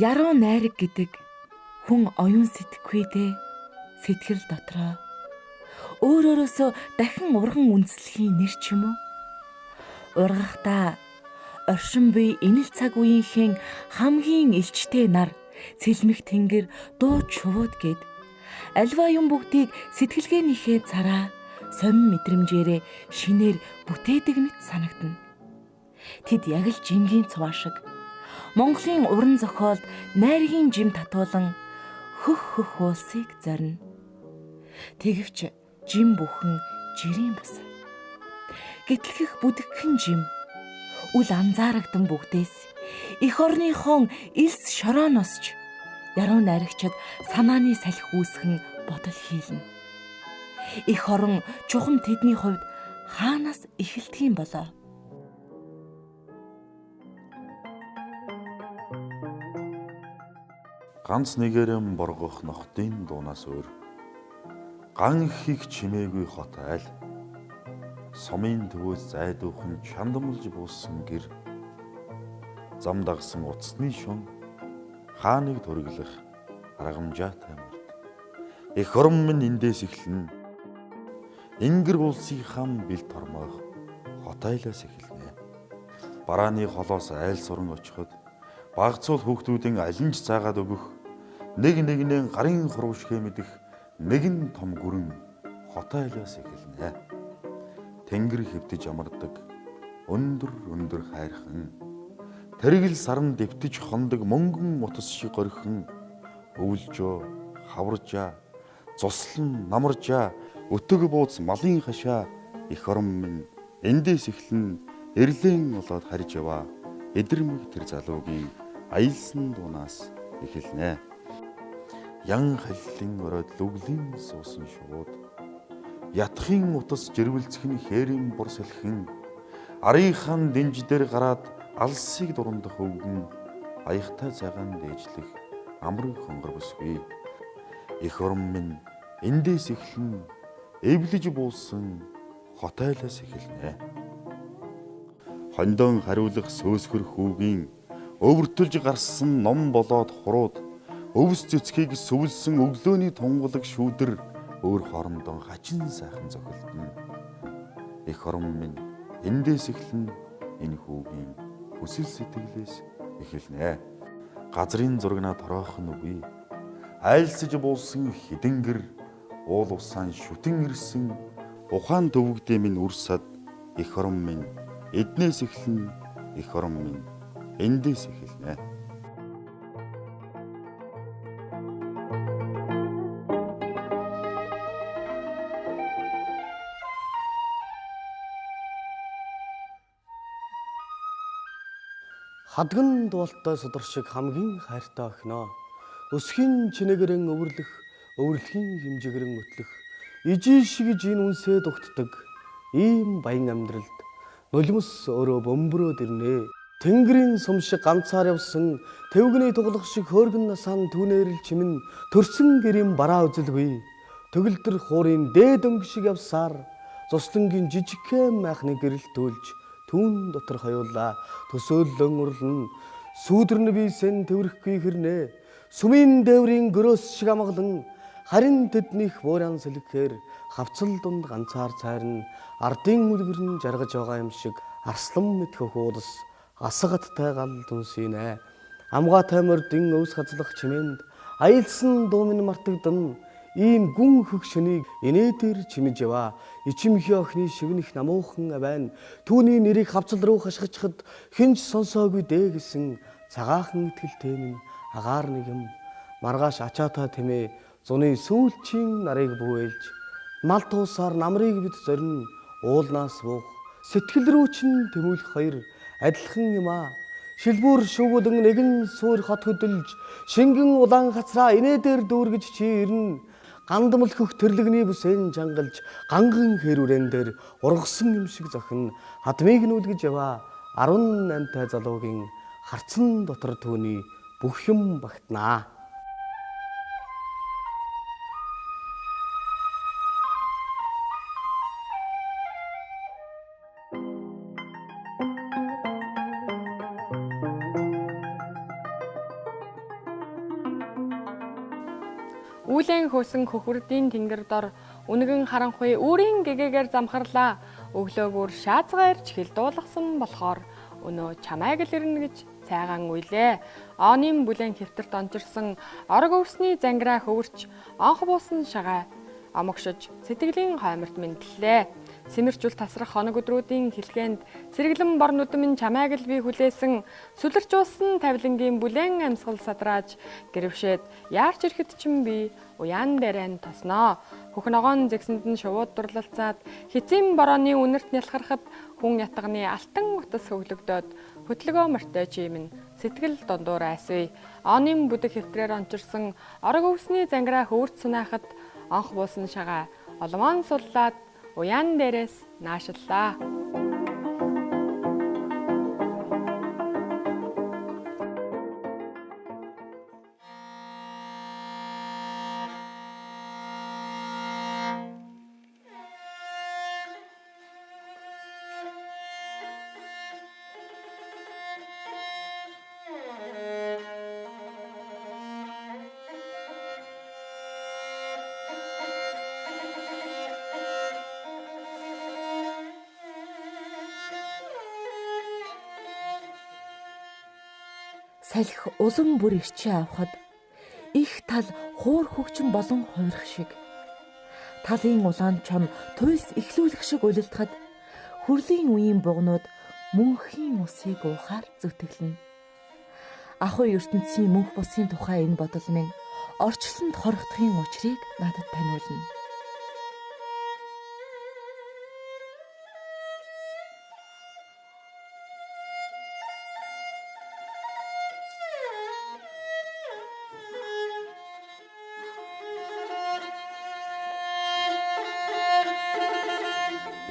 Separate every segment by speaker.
Speaker 1: Яруу найраг гэдэг хүн оюун сэтгэхгүй дээ. Сэтгэл дотроо өөрөөсөө дахин урган үндэслэхийн нэр ч юм уу? Ургахдаа оршин буй энэл цаг үеийнхэн хамгийн элчтэй нар цэлмэх тэнгэр дуу чувууд гээд альва юм бүгдийг сэтгэлгээнийхээ цараа сонин мэдрэмжээрээ шинээр бүтээдэг мэт санагдана. Тэд яг л жингийн цуваа шиг Монголын уран зохиолд найргийн жим татуулан хөх уулсыг зорино. Тэгвч жим бүхэн жирийн бус. Гэтлэх бүдгхэн жим үл анзаарагдан бүгдээс эх орныхон элс шорооноос ч яруу найрагчид санааны салхи үүсгэн бодол хийлнэ. Эх орон чухам тэдний хувьд хаанаас эхэлдэг юм болоо?
Speaker 2: Ганц нэгээрэн боргох нохтын дуунаас өөр ган ихийг чимээгүй хот айл сумын төвөөс зайдуухан чандамлж бууссан гэр зам дагсан уцсны шун хааныг төрөглөх аргамжаатай мөрд эх орон минь эндээс эхлэн ингэр улсын хам бил тормоох хотайлаас эхэлнэ. Барааны холоос айл суран очиход багцуул хүүхдүүдийн алинж заагаад өгөх нэг нэгнээ гарын хуруушгэ мэдэх нэгэн том гүрэн хотайлаас эхэлнэ. Тэнгэр хэвтэж амардаг өндөр хайрхан тэргэл саран дэвтэж хондог мөнгөн утас шиг горхон өвлжөө хаваржаа цуслан намаржаа өтөг бууц малын хашаа эх орон минь эндээс эхлэн эрлэн болоод харж яваа эдэрмэг тэр залуугийн аялсан дуунаас эхэлнэ. Ян халлын оройд лүглийн суусан шууд ятхын утас жирвэлцхэн хээрийн бур салхин арийнхаан дэнж дээр гараад алсыг дурундах өвгөн аягтай цагаан дээжлэх амрын хонгор бүсгүй эх орон минь эндээс эхлэн эвлэж буусан хотайлаас эхэлнэ. Хондон хариулах сөөсгөр хүүгийн өвөртөлж гарсан ном болоод хурууд өвс цэцгийг сүвэлсэн өглөөний тунгалаг шүүдэр өөр хоорондоо хачин сайхан зохилдно. Эх орон минь эндээс эхлэн энэ хүүгийн хүсэл сэтгэлээс эхэлнэ. Газрын зургнаа тороохон үгүй айлсаж буулсан хидэнгэр уул усаан шүтэн ирсэн ухаан төвөгдөө минь үрсад эх орон минь эднээс эхлэн эх орон минь эндээс эхэлнэ.
Speaker 3: Хадган дуултай судар шиг хамгийн хайртай охиноо өсхийн чинэгэрэн өвөрлөхийн хэмжигэрэн өтлөх ижил шиг жин үнсээ дугтдаг ийм баян амьдралд нулимс өөрөө бөмбөрөөд ирнэ. Тэнгэрийн сум шиг ганцаар явсан тэвгний туглах шиг хөөргөн насаан түүнээрл чимэн төрсөн гэрийн бараа үзэлгүй төгөлдөр хуурын дээд өнгө шиг явсаар цуслангийн жижигхэн майхны гэрэл түлж түүн дотор хоёулаа төсөөллөн урлан сүүдэрнэ бийсэн тэврэхгүй хэрнэ сүмийн дээврийн гөрөөс шиг амгалан харин тэднийх бууран сэлгэхээр хавцал дунд ганцаар цайрн ардын үлгэрн жаргаж байгаа юм шиг арслан мэдхөх уулас асгаттай гал дүнсийнэ. Амгаатай мордын өвс хазлах чимээнд аялсан дуумын мартагдан ийм гүн хөх шөнийг инээдэр чимэж яваа ичимхий охины шивнэх намуухан авайн түүний нэрийг хавцал руу хашгичхад хинч сонсоогүй дээ гэсэн цагаахан итгэлтэй минь агаар нэгэн маргааш ачаатаа тэмээ зуны сүүлчийн нарыг бүвэлж мал туусаар намрыг бид зорин уулнаас буух сэтгэл рүү чин тэмүүлэх хоёр адилхан юм аа. Шилбүр шүүгүүдэн нэгэн суур хот хөдөлж шингэн улаан хацраа инээдэр дүүргэж чи ирнэ. Гандамл хөх төрлөгний бүсэн жангалж ганган хэрүүрэн дээр ургасан юм шиг зохин хадмыг нүүлгэж яваа 18-тай залуугийн харцан дотор түүний бүх юм багтнаа.
Speaker 4: Үүлэн хөөсөн хөхөрдийн тэнгэр дор үнэгэн харанхуй өөрийн гэгээгээр замхарлаа. Өглөөгөр шаазгаа ирж хил дуулгасан болохоор өнөө чамайг л ирнэ гэж цайгаан уйлээ.Ооны бүлээн хэвтэрт онжирсан орог өвсний зангираа хөвөрч онх буусан шагаа омогшиж сэтгэлийн хойморт мэдлээ. Сэмэрчүүл тасрах хоног өдрүүдийн хэлгээнд сэргэлэн бор нүдмэн чамайг л би хүлээсэн сүлэрчүүлсэн тавилангийн бүлээн амьсгал садрааж гэрвшээд яарч ирэхэд чинь би уяан дээрэн тосноо. Хөх ногоон зэгсэнд нь шувууд дурлалцаад хэцэн борооны үнэрт нялхарахад хүн ятганы алтан утас хөглөгдөөд хөтлөгөө мортой чимэн сэтгэл дундуур айсвэ.Ооны бүдэг хэвтрээр ончирсан орог өвсний зангираа хөвөрт сунаахад онх буусан шагаа олмон суллаад уяан дээрээс наашиллаа.
Speaker 1: Салхи улам бүр ирчээ авахад их тал хуур хөгжин болон хувирах шиг. Талын улаан чон туйлс эхлүүлэх шиг улилдахад хүрлийн үеийн бугнууд мөнхийн усыг уухаар зүтгэлнэ. Ахуй ертөнцийн мөнх бусын тухай энэ бодол минь орчлонд хорогдохын учрыг надад таниулна.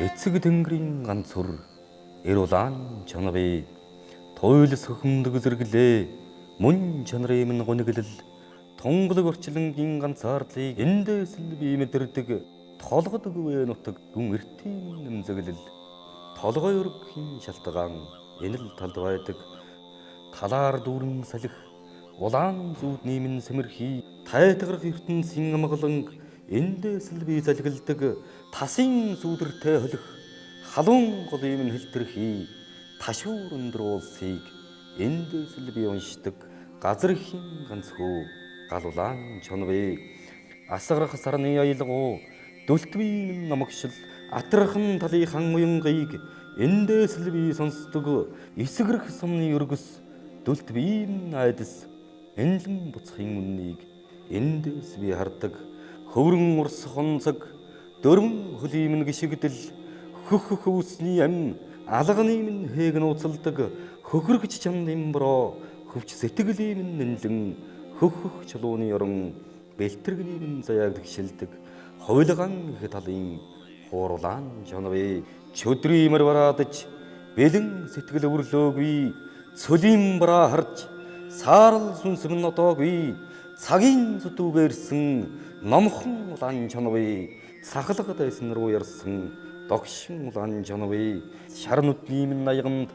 Speaker 5: Эцэг тэнгэрийн ганц сүр эр улаан чанавыг туйлс хөхмдөг зэрэглээ мөн чанарын минь гуниглэл тунгалаг орчлонгийн ганцаардлыг эндээс л би мэдэрдэг толгод өгвэ нутаг гүн эртийн нэмзэглэл толгой өргөхийн шалтгаан энэ л талд байдаг талаар дүүрэн салхи улаан зүүдний минь сэмэрхий тайтгарх ертөнцийн амгалан эндээс л би залгилдаг тасын сүудэртэй хөлөх халуун голын минь хэлтэрхий ташуур өндөр уулсыг эндээс л би уншдаг газархийн ганц хөө гал улаан чонвэ асгарах сарны аялгуу дүлтвийн намагшил атрахын талынхан уянгыг эндээс л би сонсдог эсгэрх сумны өргөс дүлтвийн айдас энлэн буцхын үннийг эндээс би хардаг хөврөн урсах онцог дөрвөн хөлийн минь гიშгдэл хөх хөвсний ам алганы минь хээг нууцалдаг хөхрөгч чамдын бороо хөвч сэтгэлийн минь нэлэн хөх чулууны орон бэлтэргний минь заяаг тэгшилдэг хойлган их талын хуурлаан жонвэ чөдрийн мөр бараадж бэлэн сэтгэл өврлөөгүй цөлийн бараа харж саарл сүнсэг нотоогүй цагийн зүтүүгээрсэн номхон улаан чонвэ цахалгад эсэн рүү ярсан догшин улаан чонвэ шар нүдний минь наяганд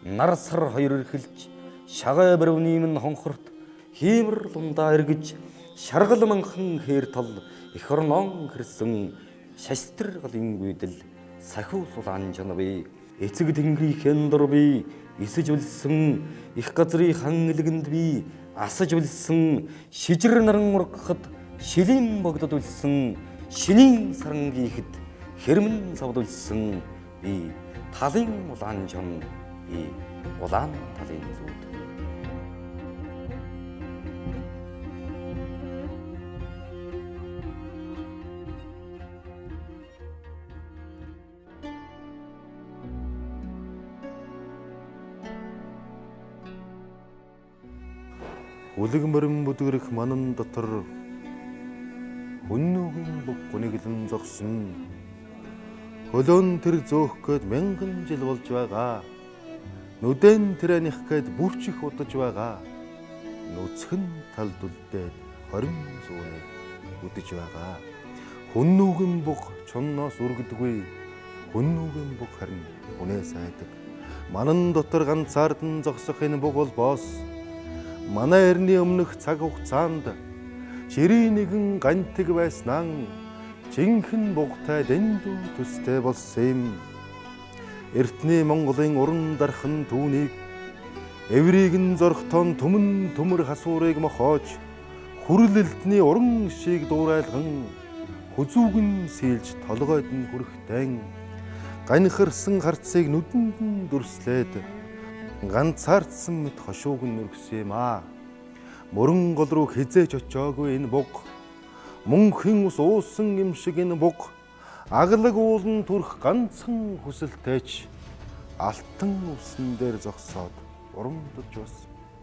Speaker 5: нар сар хоёр эрхэлж шагаа барвны минь хонхорт хиймэр лундаа эргэж шаргал манхан хээр тал их орнон хэрсэн шастэр галын гүйдэл сахиус улаан чонвэ эцэг тэнгэрийн дор би эсэж үлсэн их газрын хан илгэнд би асаж үлсэн шижир наран ургахад шилийн богдод үлсэн шинийн сарангийхэд хэрмэн савдулсан би талын улаан чон би улаан талын зүуд
Speaker 2: Үлэг мөрөн бүдгэрэх манан дотор хүннүүгийн бүх гуниглан зогсон хөлөөн тэр зөөх гээд мянган жил болж байгаа нүдэн тэр аних гээд бүрчих удаж байгаа нүцгэн талд үлдээд 20 зууныг үдэж байгаа хүннүүгийн бүх чонноос үргэдэггүй хүннүүгийн бүх харин үнээс айдаг манан дотор ганцаардан зогсох энэ бүх бол боос манай эртний өмнөх цаг хугацаанд жирийн нэгэн гантиг байснаа жинхэнэ бугтай дэндүү төстэй болсон юм. Эртний Монголын уран дархан түүнийг эврийг нь зорхтон түмэн төмөр хасуурыг мохоож хүрэл элдний уран шийг дуурайлган хүзүүгэн сийлж толгойд нь хүрэхтэн ганихарсан харцыг нүдэнд нь дүрслээд ганцаардсан мэт хошууг нь өргөсөн юм аа. Мөрөн гол руу хизээж очоогүй энэ буг мөнхийн ус уусан юм шиг энэ буг аглаг уулан түрх ганцхан хүсэлтэйч алтан усан дээр зогсоод урамдаж бас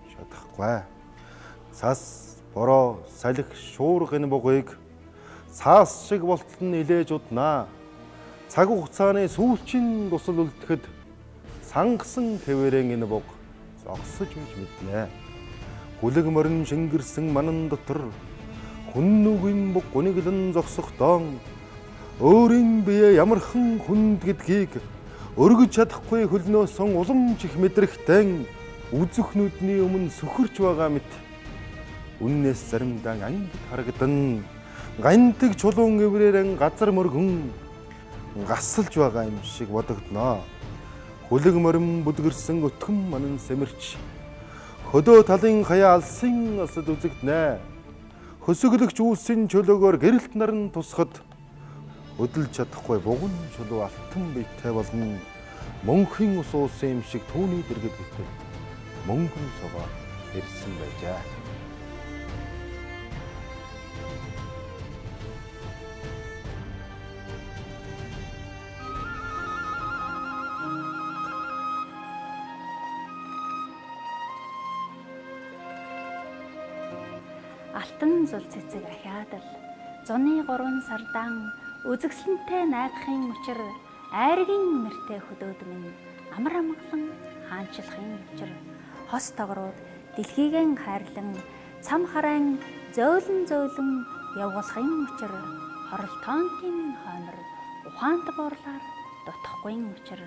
Speaker 2: шатахгүй. Цас бороо салхи шуурх энэ бугыг цаас шиг болтол нь илээж уднаа. Цаг хугацааны сүүлчийн тусал үлдэхэд сангасан хэвээрэн энэ буг зогсож мэж мэднэ. Хүлэг морин шингэрсэн манан дотор хүннүгийн буг гуниглан зогсохдоо өөрийн бие ямархан хүнд гэдгийг өргөж чадахгүй хөлнөөсөн уламж их мэдрэхтэн үзэх нүдний өмнө сөхөрч байгаа мэт үннээс заримдаа ангид харагдан гантиг чулуун эврээрэн газар мөргөн гасалж байгаа юм шиг бодогдноо. Хүлэг морин бүдгэрсэн өтгөн манан сэмэрч хөдөө талын хаяа алсын алсад үзэгднэ. Хөсөглөгч үүсийн чөлөөгөөр гэрэлт наран тусахад өдөлж чадахгүй бугун чулуу алтан биетэй болно. Мөнхийн ус уусан юм шиг түүний дэргэд гэтэл мөнгөн согоо ирсэн байжээ.
Speaker 6: Алтан зул цэцэг ахиад л зуны 3 сардаан үзэгсэлнтэй найдахын учир айргийн нэртэй хөдөөд минь амар амгалан хаанчлахын учир хос тогрууд дэлхийгэн хайрлан цам харайн зөөлөн явуулахын учир хоролтоонтын хойнор ухаант буурлаар дутхгүй учир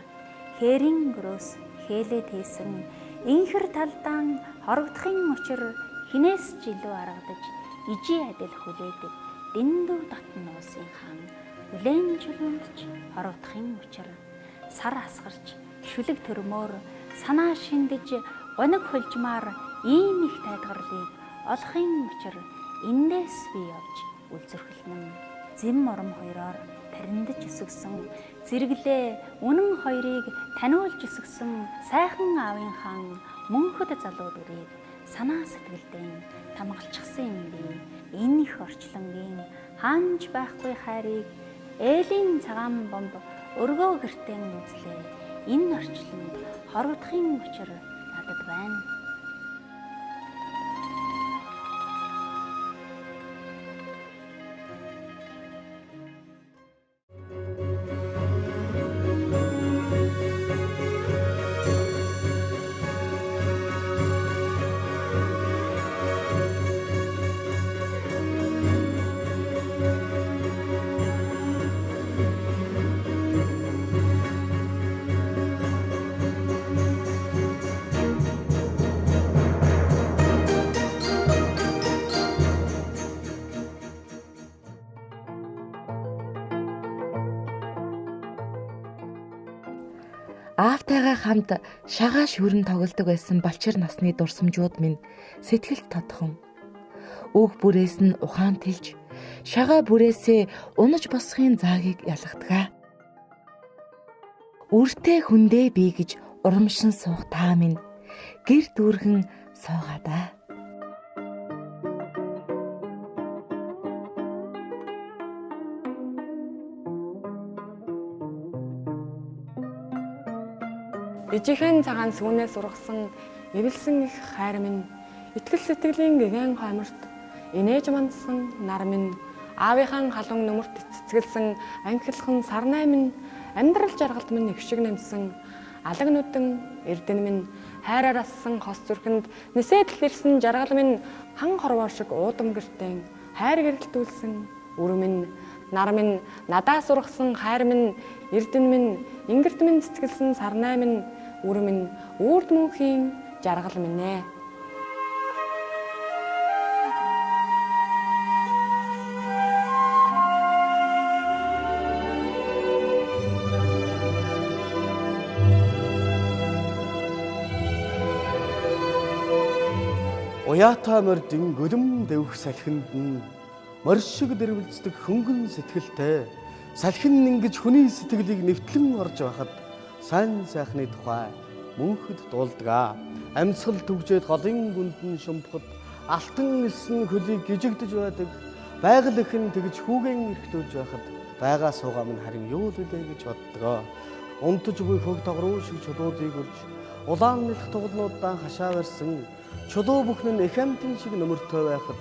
Speaker 6: хээрийн гөрөөс хээлээд хийсэн инхэр талдаан хорогдохын учир хинээс ч илүү аргадаж ижи адил хүлээдэг дэндүү татн уусын хаан үлэн чулуунч хорогдохын учир сар асгарч шүлэг төрмөөр санаа шиндэж гоног хөлжмаар ийм их тайлгарлыг олохын учир эндээс би явж үлзэрхэлнэн зэм ором хоёроор тариндж өсгсөн зэрэглээ үнэн хоёрыг таниулж өсгсөн сайхан аавын хаан мөнхөд залууд үрийг санаа сэтгэлдээ тамгалчихсан юм би энэ их орчлонгийн хаанж байхгүй хайрыг ээлийн цагаан бомб өргөө гэртэн үзлээ энэ орчлонд хорогдохын учир надад байна.
Speaker 1: Аавтайгаа хамт шагаа шүрэн тоглодог байсан балчир насны дурсамжууд минь сэтгэлд тодхон. Үг бүрээс нь ухаан тэлж, шагаа бүрээсээ унаж босхын заагийг ялгадаг. Үртэй хүндээ бий гэж урамшин суух та минь гэр дүүргэн суугаадаа.
Speaker 4: Ижихэн цагаан сүүнээс ургасан эвэлсэн их хайр минь итгэл сэтгэлийн гэгэн хойморт инээж мандсан нар минь аавынхан халуун нөмөрт цэцгэлсэн анхилхан сарнай минь амьдрал жаргалт минь их шиг нэмсэн алаг нүдэн эрдэн минь хайраар ассан хос зүрхэнд нисэдэл ирсэн жаргал минь хан хорвоо шиг уудам гэртэн хайр гэрэлтүүлсэн үр минь нар минь надаас ургасан хайр минь эрдэн минь ингэрт минь цэцгэлсэн сарнай минь үр минь үрд мөнхийн жаргал минь ээ.
Speaker 3: Уяатай мордын гөлөм дэвх салхинд нь морь шиг дэрвэлцдэг хөнгөн сэтгэлтэй салхин ингэж хүний сэтгэлийг нэвтлэн орж байхад сайн сайхны тухай мөнхөд дуулдаг. Амьсгал төгжээд голын гүндэн шумбахад алтан элсэн хөлийг гжигдэж байдаг. Байгаль ихэн тэгж хүүгэн эрхтүүлж байхад байгаа суугаа минь харин юу л үлээ гэж боддог. Унтаж буй хөг тогруу шиг чулуудыг өрж улаан нэлэх тугалнуудаа хашаа барьсан чулуу бүхэн нь их амтэн шиг нөмөртөө байхад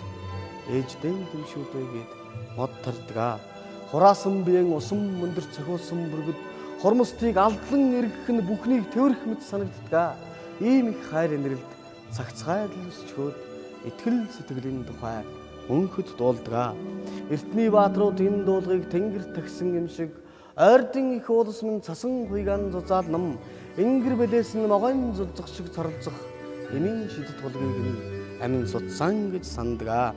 Speaker 3: ээждэн дэвшүүдээ гээд мод тардаг. Хураасан биеийн усам мөндөр цохиулсан бүргэд хормостыг алдлан эргэх нь бүхнийг тэрх мэт санагддаг. Ийм их хайр инрэлд цагцгайд л өсчхөөд итгэл сэтгэлийн тухай мөнхөд дуулдаг. Эртний баатрууд энэ дуулгыг тэнгэр тагсан юм шиг ойрдын их уулс минь цасан хуйгаан зузаал нам ингэр бэлээс нь могойн зулцах шиг царлцах эмийн шидэт тулгийг нь амин судсан гэж санддаг.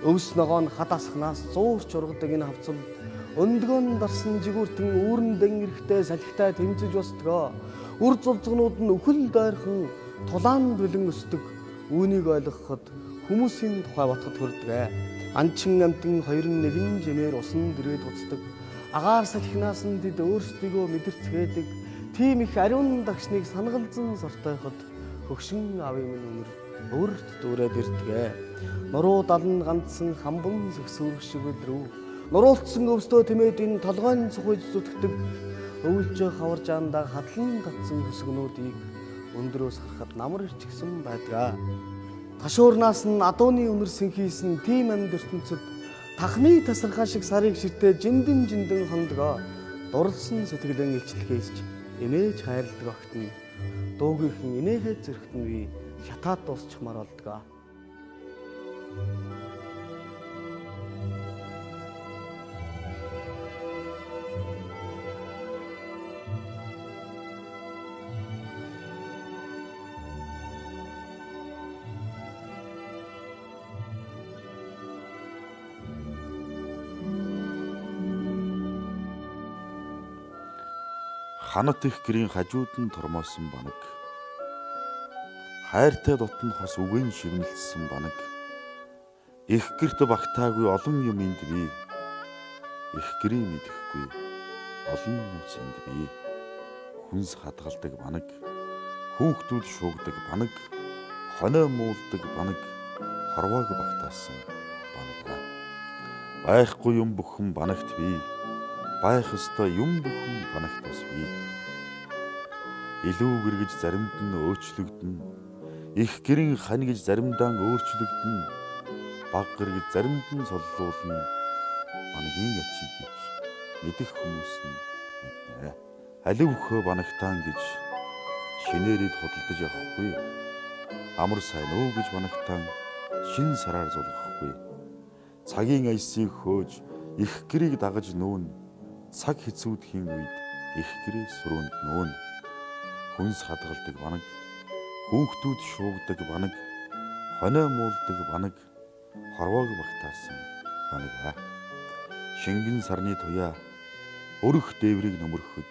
Speaker 3: Өвс ногоон хад асхнаас зуурч ургадаг энэ хавцал өндгөн дарсан жигүүртэн үүрэндэн эрэхтэй салхитай тэмцэж босдгоо. Үр зулцгнууд нь өхөл дайрхан тулаан бэлэн өсдөг. Үүнийг ойлгоход хүмүүсийн тухай бодоход хүрдэг. Анчин амтэн хоёр нь нэгэн жимээр усан дэрээд уцдаг. Агаар салхинаас нь тэд өөрсдийгөө мэдэрцгээдэг. Тийм их ариун дагшныг санагалзан сортойход хөгшин авийн минь өмөр өөрт дүүрээд ирдэг. Нуруу далн ганцсан хамбан зөксөрөх шиг өдрөө. Нуруулцсан өвстөө тэмээд энэ толгойн цухиж зүтгэдэг. Өвлжөө хавар жаандаа хадлан татсан хөсгнүүдийг өндрөөс харахад намар ирчихсэн байдаг. Ташуурнаас нь адууны үнэрсэн хийсэн тийм амьд ертөнцид тахны тасархаа шиг сарыг ширтээ жиндэн хондгоо. Дурлсан сэтгэлэн илчлэхээс ч эмээж хайрладаг огт нь дуугийнхэн инээхэд зөрөхт нь би шатаад дуусчихмаар болдог.
Speaker 2: Ханат их гэрийн хажууд нь тормоосон банаг. Хайртай дотн хос үгэн шивнэлсэн банаг. Их гэрт багтаагүй олон юмд би. Их гэрийн мэдэхгүй олон нүцэнд би. Хүнс хадгалдаг банаг. Хүүхдүүд шуугдаг банаг. Хоноо муулдаг банаг. Хорвоог багтаасан банаг. Байхгүй юм бүхэн банагт би. Байх ёстой юм бүхэн банагт бас би. Илүү гэргэж заримд нь өөрчлөгдөн. Их гэрийн хань гэж заримдаа өөрчлөгдөн. Баг гэргэж заримд нь соллуулна. Банагийн ячиг гэж мэдэх хүмүүс нь мэднэ. Аливхөө банагтаан гэж шинээрээд худалдаж явахгүй. Амар сайн өө гэж банагтаан шин сараар зулгахгүй. Цагийн аясыг хөөж их гэрийг дагаж нүүн. Цаг хэцүүдхийн үед их гэрээс сүрүүнд нүүн. Хүнс хадгалдаг банаг, хүүхдүүд шуугдаг банаг, хоноо муулдаг банаг, хорвоог багтаасан банаг. Шингэн сарны туяа өрөх дээврийг нөмөрөхөд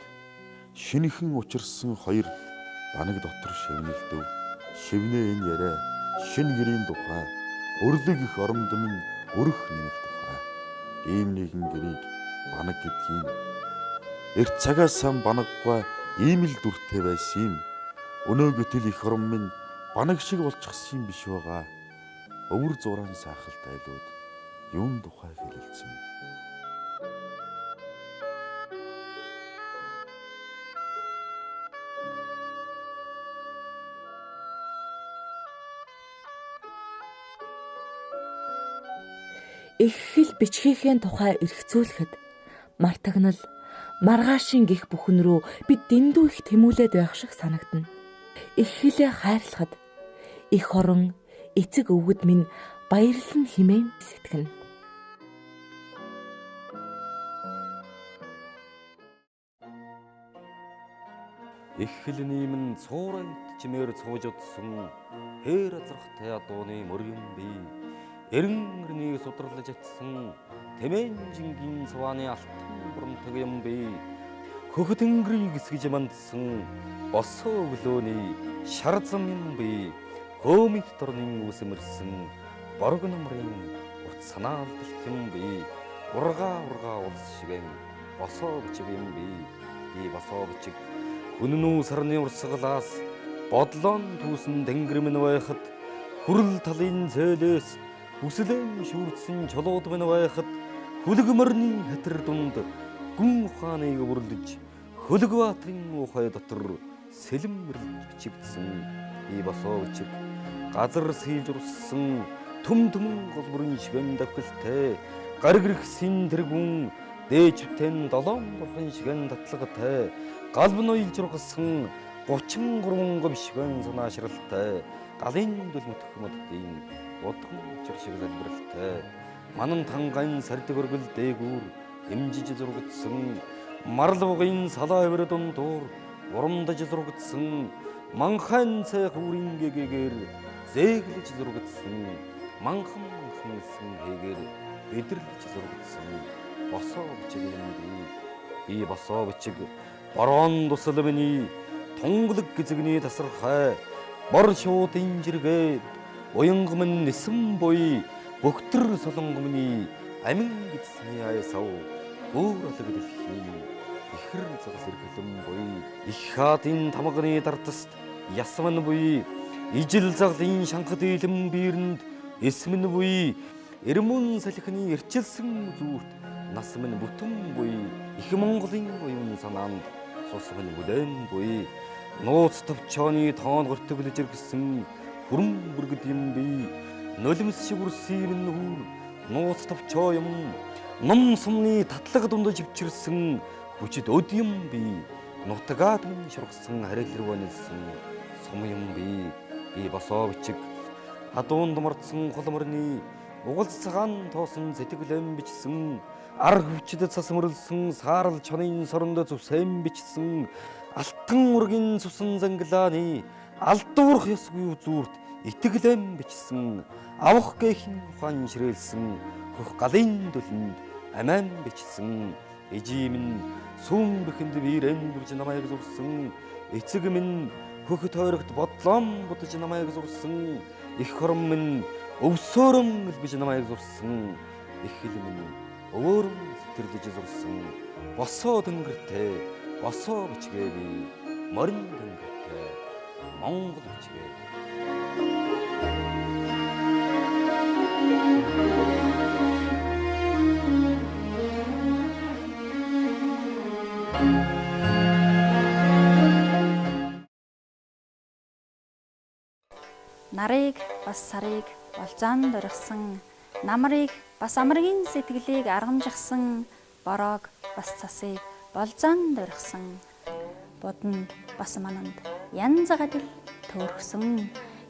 Speaker 2: шинэхэн учирсан хоёр банаг дотор шивнэлдэв. Шивнээ энэ яриа шин гэрийн тухай, өрлөг их оромд минь өрөх нэмэх тухай. Ийм нэгэн гэрийг банаг гэдгийг эрт цагаас сан банаггүй ийм л дүртэй байсан юм. Өнөө гэтэл их орон минь банаг шиг болчихсон юм биш байгаа. Өвөр зураан саахалт айлууд юун тухай хэлэлцэн.
Speaker 1: Их хэл бичгийн тухай эргцүүлэхэд мартагнал маргаашийн гих бүхэн рүү бид дэндүү их тэмүүлээд байх шиг санагдана. Их хэлээ хайрлахад их орон эцэг өвгөд минь баярлан химээн сэтгэнэ.
Speaker 5: Их хэлний минь цуурайт чимээр цууж утсан хээр азрахтай адууны мөргөн бий. Эрэнэрний судралж атсан тэмээн жингийн сувааны алтан бурамтаг юм бий. Хөхөт өнгөрийг гисгэж мандсан босоо өглөөний шар зам юм бий. хөөмит дорны үсэмэрсэн борог намрын урт санаалдалт юм би ургаа улс шивэн босоо бичиг юм би босоо бичиг хүннүү сарны урсгалаас бодлон түүсэн тэнгэр минь байхад хүрэл талын зөөлөөс хүслэн шүрдсэн чулууд минь байхад хүлэгмөрний хатар дунд гүн ухааныг өрлөж хөлөг баатрын ухай дотор сэлэмэрлж бичигдсэн би босоо бичиг газар сийж урссан түм голборын шивэн давхилтай гаргэрхсин тэргүн дээжвтэн долоон бурхан шигэн татлагатай галб ноёлж ургасан 33 гом шигэн санаашралтай галын дүл мөтгмөддийн удган чир шиг залбиралтай манан танган сардаг өргөл дээгүүр эмжиж зургдсан марлуугын салаа өвөр дундуур урамдаж зургдсан манхан цай хүрийн гэгээр зээглэж зургдсан манхан хэгээр бидэрлэж зургдсан босоо бичиг юм би босоо бичиг борон тусал миний тунгалаг гизэгний тасархай бор шуудын жиргээд уянгамн нэсэн буй бөгтөр солонгомны амин гидсний аясав өөр алг дэлхийн ихэр загас иргэлэн буй их хаадын тамганы дартаст ясман буй ижил заглын шанхад илэм бирэнд эсмэн буй эрмүн салхины эрчилсэн зүрт насмын бүтэн буй их Монголын уян санаанд сусмын бүлээн буй нууц төвчөөний тоон гортөглөж иргэсэн хүрэн бүргэд юм би нулимс шиг үрсийн нүүр нууц төвчөө юм ном сумны татлаг дунд живчирсэн хүчит өд юм би нутгаад минь шургасан харилэрвэнэлсэн сум юм би босоо бичиг адуун думарцсан холморны угалц цагаан тоосон сэтгэлэм бичсэн ар хүчтэд сасмөрлсөн саарл чонын соронд зүсэм бичсэн алтан ургийн цусан занглааны алдуурх ёсгүй зүрт итгэлэм бичсэн авах гэхин ухаан ширэлсэн хөх галын дүлэнд аман бичсэн эжим минь сүм бэхэнд бирэн бүрж намайг зурсан эцэг минь хөхөт хойрогт бодлом будаж намайг зурсан их хором минь өвсөөрөн элбэж намайг зурсан их хил минь өөрөм сэтгэрлэж зурсан босоо тэнгэртэй босоо бичгээ би морин тэнгэртэй Монгол бичгээ
Speaker 6: нарыг бас сарыг болзаанд орхисон намрыг бас амрын сэтгэлийг аргамжихсан бороог бас цасыг болзаанд орхисон буданд бас мананд янз гадил төөрхсөн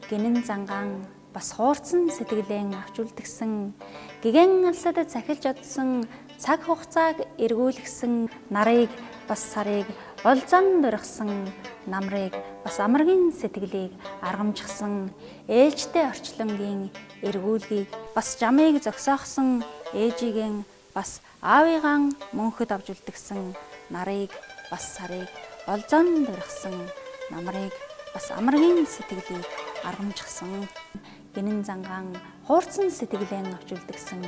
Speaker 6: гинэн зангаан бас хуурцсан сэтгэлэн авч үлдгсэн гигэн алсад захилж одсон цаг хугацааг эргүүлгсэн нарыг бас сарыг болзаанд орхисон намрыг бас амрын сэтгэлийг аргамжихсан ээлжтэй орчлонгийн эргүүлгийг бас жамыг зогсоохсон ээжигийн бас аавыгаан мөнхөд авч үлдгсэн нарыг бас сарыг болзаанд орхисон намрыг бас амрын сэтгэлийг аргамжихсан гинэн зангаан хуурцсан сэтгэлэн авч үлдгсэн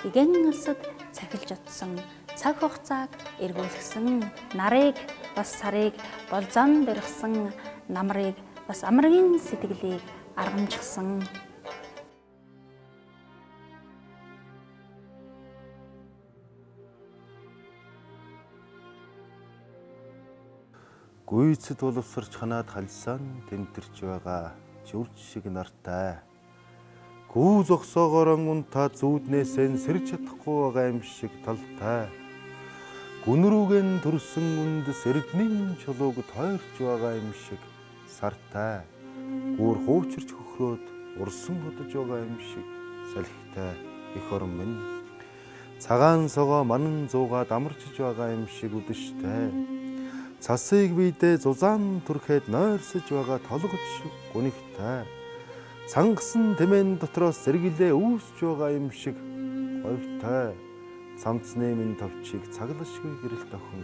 Speaker 6: гигэн алсад цахилж одсон цаг хугацааг эргүүлгсэн нарыг бас сарыг болзаанд орхисон намрыг бас амрын сэтгэлийг аргамжихсан
Speaker 2: гүйцэд боловсрч ханаад халсан тэмтэрч байгаа зүрж шиг нартай гүү зогсоогоорон унта зүүднээсээ сэрж чадахгүй байгаа юм шиг талтай гүн рүүгэн төрсөн үндэс эрдмийн чулууг тойрч байгаа юм шиг сартай гүүр хуучирч хөхрөөд урсан бодож байгаа юм шиг салхитай их орон минь цагаан согоо манан зуугаад амарчж байгаа юм шиг үдэштэй цасыг бидээ зузаан түрхэд нойрсож байгаа толгоч гунигтай цангасан тэмэн дотроос зэрэглээ үүсч байгаа юм шиг говьтай цамцны минь товчийг цаглашгүй гэрэлт охин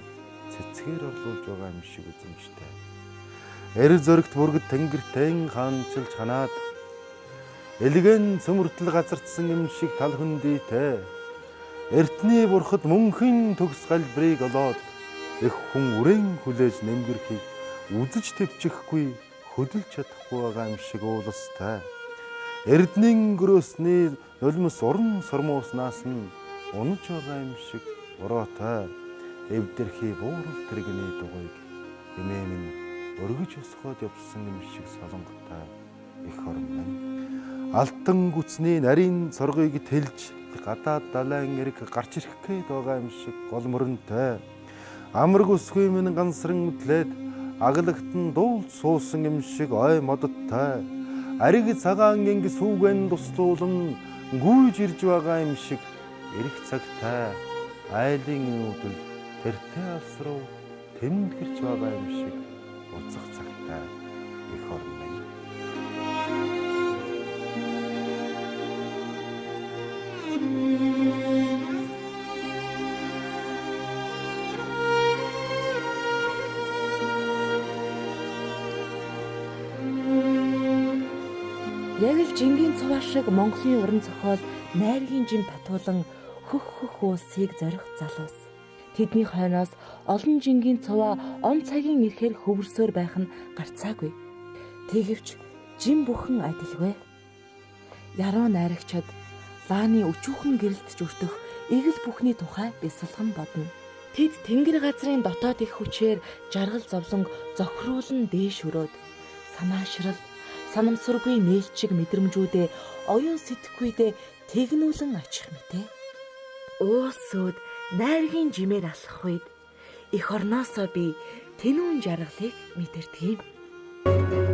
Speaker 2: цэцгээр орлуулж байгаа юм шиг үзэмжтэй эр зөрөгт бүргэд тэнгэртэн хаанчилж ханаад Элгэн цөмөртөл газардсан юм шиг талхан дийтэй. Эртний бурхад мөнхийн төгс галбрыг олоод их хүн үрээн хүлээж нэмгэрхийг үзэж төвчихгүй хөдөлж чадахгүй байгаа юм шиг ууластай. Эрднийн гөрөөсний нулимс уран сормууснаас нь унаж байгаа юм шиг уроотой. Эвдэрхий буурал тэрэгний дугуйг эмээ минь өргөж усгоод явсан юм шиг солонготой их орон минь. Алтан гүцний нарийн цоргыг тэлж гадаад далайн эрг гарч ирэх гээд байгаа юм шиг гол мөрөнтэй. Амраг өсгүй минь гансран мэдлээд аглагтан дуулж суусан юм шиг ой мододтой. Ариг цагаан гинг сүүгэн туслуулан гүйж ирж байгаа юм шиг эрэх цагтай айлын өдөл тэртээ алс руу тэмдгэрч байгаа юм шиг уцах цагтай их орн минь.
Speaker 1: Яг л жингийн цуваа шиг Монголын уран зохиол найргийн жим татуулан хөх уусыг зорих залуус. Тэдний хойноос олон жингийн цуваа он цагийн ирэхээр хөвөрсөөр байх нь гарцаагүй. Тэгэвч жим бүхэн адилгүй. Яруу найрагчид лааны өчүүхэн гэрэлт зүртөх игэл бүхний тухай бясалган бодно. Тэд тэнгэр газрын дотоод их хүчээр жаргал зовлон зохируулан дээш өрөөд санаашрал санамсаргүй нээлтчиг мэдрэмжүүдээ оюун сэтгэхүйдээ тэгнүүлэн очих мэтээ. Уусууд найргийн жимээр алхах үед эх орноосоо би тэнүүн жаргалыг мэдэрдэг юм.